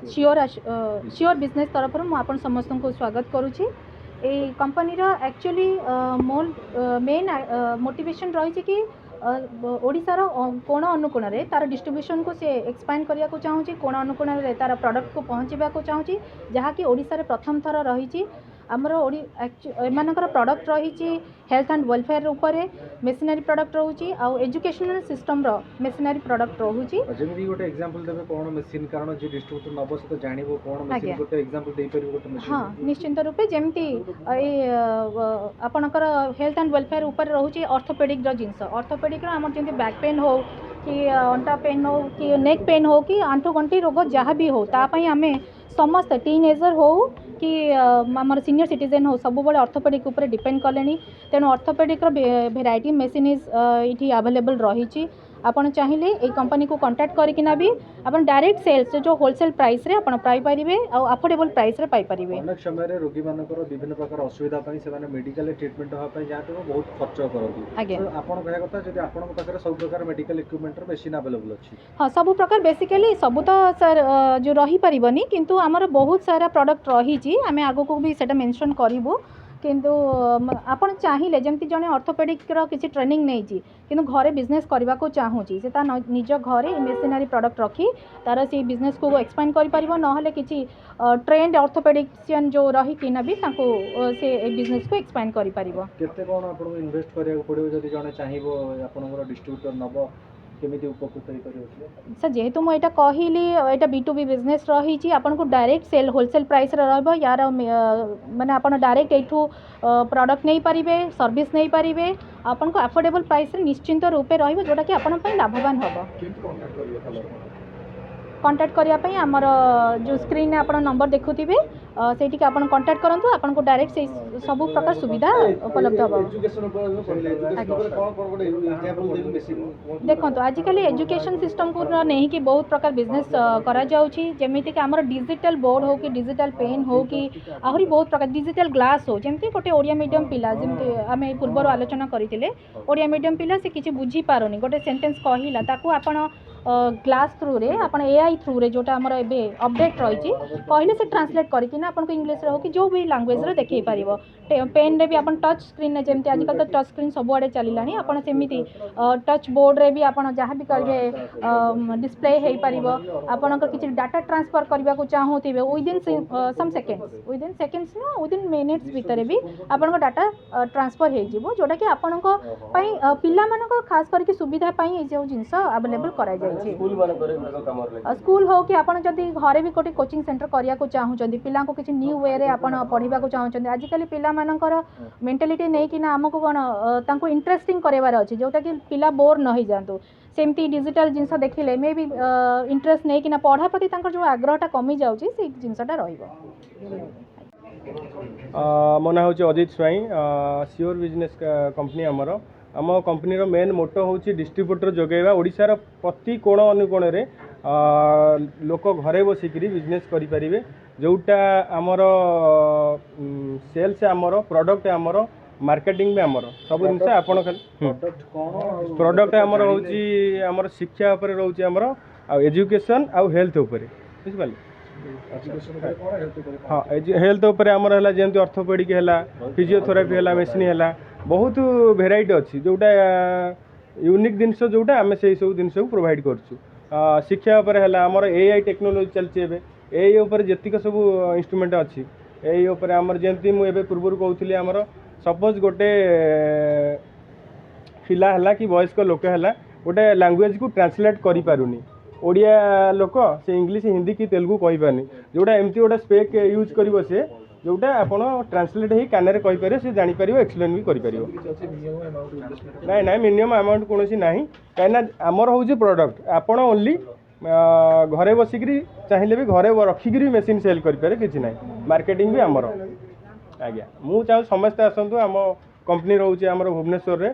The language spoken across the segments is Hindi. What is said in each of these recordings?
श्योर बिजनेस तरफ मुझे समस्त को स्वागत करुँची। ए company actually more main motivation रही कि ओडिशार कोण अनुकोण में तार डिस्ट्रीब्यूशन को से एक्सपैंड करने को चाहूँगी, कोण अनुकोण में तार प्रोडक्ट को पहुँचा को चाहूँगी, जहाँकि ओडिशार प्रथम थर रही आमर एमानकर प्रोडक्ट रही हेल्थ एंड वेलफेयर उपरे मेसिनरी प्रोडक्ट रोची आ एजुकेशनल सिस्टम रो मेसिनरी प्रोडक्ट रोची। जेमि गोटे एग्जांपल देबे कोन मशीन कारण जे डिस्ट्रीब्यूटर नबो से तो जानिबो कोन मशीन गोटे एग्जांपल देई परिबो गोटे मशीन। हां निश्चित रूपे जेमति ए आपनकर हेल्थ एंड वेलफेयर ऊपर रोची ऑर्थोपेडिक रो जिंस ऑर्थोपेडिक रो हमर जेमति बैक पेन हो कि अंटा पेन हो कि नेक पेन हो कि आंठू गंठी रोग जहाँ भी हो ता पई हमें समस्त टीनेजर हो कि आमर सीनियर सिटीजन हो सब बड़े ऑर्थोपेडिक ऊपर डिपेंड कले। तेणु ऑर्थोपेडिक भेराइटी मेसिन इज ये अवेलेबल रही। आपन चाहिए ये कंपनी को कांटेक्ट करकिना भी आपन डायरेक्ट सेल्स जो होलसेल प्राइस रे आपन पाई परिबे आ अफोर्डेबल प्राइस रे पाई परिबे। अनेक समय रे रोगी मानकर विभिन्न प्रकार असुविधा पई से माने मेडिकल ट्रीटमेंट होआ पई जाते बहुत खर्च करती। तो आपन कहया कथा जदि आपन पाखरे सब प्रकार मेडिकल इक्विपमेंट रो मशीन अवेलेबल अछि। हां सब प्रकार बेसिकली सब तो सर जो रही परिबनी किंतु हमर बहुत सारा प्रोडक्ट रही छी हमें आगो को भी सेटा मेंशन करिवो। किंतु आपन चाहिए जमती जने ऑर्थोपेडिक रो किसी ट्रेनिंग नहीं छी किंतु घरे बिजनेस करबा को चाहूची से ता निज घरे मेसिनरी प्रोडक्ट रखी तार से बिजनेस को एक्सपैंड करि परिबो नहले किसी ट्रेंड ऑर्थोपेडिशियन जो रही किना भी ताको से बिजनेस को एक्सपैंड करि परिबो। केते कोन आपन इन्वेस्ट करिया पड़िबो जदि जने चाहिबो आपन डिस्ट्रीब्यूटर नबो केमिति उपकृत करियो। सर जेहेतु मु एटा कहली एटा B2B बिजनेस रही आपन को डायरेक्ट सेल होलसेल प्राइस रे रहबो यार माने आपन डायरेक्ट एठू प्रोडक्ट नहीं पारिबे सर्विस नहीं पारिबे आपन को अफोर्डेबल प्राइस रे निश्चिंत रूपे रहबो जोटा कि आपन पई लाभवान हबो। कांटेक्ट करिया पई हमर जो स्क्रीन आप नंबर देखुथिबे सेठी आपन कांटेक्ट करंतु आपन को डायरेक्ट से सब प्रकार सुविधा उपलब्ध हबो। देखो आजिकल एजुकेशन सिस्टम को नहीं कि बहुत प्रकार बिजनेस करा जाउछि जेमिति कि हमर डिजिटल बोर्ड हो कि डिजिटल पेन हो कि आहुरी बहुत प्रकार डिजिटल ग्लास हो जेमिति गोटे ओडिया मीडियम पिला जेमिति आमे पूर्वर आलोचना करितिले ओडिया मीडियम पिला से किछि बुझी पारोनी गोटे सेंटेंस कहिला ताकू आपन ग्लास थ्रू रे आपन AI थ्रू रे जोटा हमर एबे अपडेट रही कहले से ट्रांसलेट करके आपन को इंग्लिश रे हो कि जो भी लैंग्वेज रे देखै परिबो। पेन रे भी आपन टच स्क्रीन रे जेमति आजकल तो टच स्क्रीन सब आड़े चलिलानी आपन सेमिति टच बोर्ड रे भी आपन जहाँ भी करबे डिस्प्ले हे परिबो। आपन को किछि डाटा ट्रांसफर करबा को चाहूतिबे विदिन सम सेकेंड्स ना विदिन मिनिट्स भीतर भी आपन को डाटा ट्रांसफर हे जिवो जोटा कि आपन को पई पिला मन को खास करके सुविधा पई ए जो जिंस अवेलेबल करा जाय छै। स्कूल हो कि आपन जदि घरे भी कोटी कोचिंग सेंटर करिया को चाहूचंदी पिला को किछि न्यू वे रे आपन पढिबा को चाहूचंदी आजिकल पिला मानकर मेंटालिटी नै कि ना हमको कोन तांको इंटरेस्टिंग करेबार अछि जोटा कि पिला बोर न हो जांतु सेमती डिजिटल जिनस देखिले मे भी इंटरेस्ट नै कि ना पढ़ा प्रति तांकर जो आग्रहटा कमी जाउची से जिनसटा रहइबो। मो ना होची अजित स्वाई श्योर बिजनेस कंपनी हमरो आम कंपनी मेन मोटो होची डिस्ट्रीब्यूटर जोगेवा ओडिशार प्रति कोण अनुकोण रे लोक घरे बसिकी बिजनेस करि परिबे जोटा आमर सेल्स आमर प्रोडक्ट आमर मार्केटिंग भी आमर सब जिनस आपन प्रोडक्ट आमर होची आमर शिक्षा ऊपर रहउची आमर आ एजुकेशन आ हेल्थ ऊपर बुझिपाले। हाँ हेल्थ ऊपर आमर हैला जेमति ऑर्थोपेडिक हैला फिजियोथेरापी हैला मेसिन हैला बहुत भेराइटी अच्छी जोटा यूनिक जिनस जोटा आम से सब जिन प्रोवाइड करछु। शिक्षा उपर है आमर AI टेक्नोलोजी चलती है AI उपर जेतिक सब इंस्ट्रूमेंट अच्छी AI उपर आमर जेमती मुझे पूर्व कहूली आमर सपोज गोटे पिला है कि वयस्क लोक है गोटे लैंग्वेज को ट्रांसलेट करि पारुनी ओडिया लोक से इंग्लिश हिंदी कि तेलुगु कहि पारनी जोटा एमती गोटे स्पेक यूज करिवो से जोटा आपण ट्रांसलेट ही कान रे कहि परियो से जानि परियो एक्सप्लेन भी करि परियो। नहीं नहीं मिनिमम अमाउंट कोनोसी नाही काइना हमर होउची प्रोडक्ट आपण ओनली घरे बसिकरी चाहिए भी घरे रखिकी मेसीन सेल करें किसी ना मार्केटिंग भी आमर आज्ञा मु चाहूँ समस्ते आसतु आम कंपनी रोचे आम भुवनेश्वर रे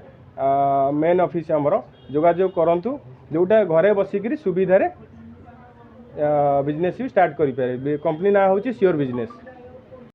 मेन ऑफिस आमर जोगाजोग करूँ जोटा घरे बसिकी सुविधा बिजनेस भी स्टार्ट करें कंपनी ना हूँ श्योर बिजनेस।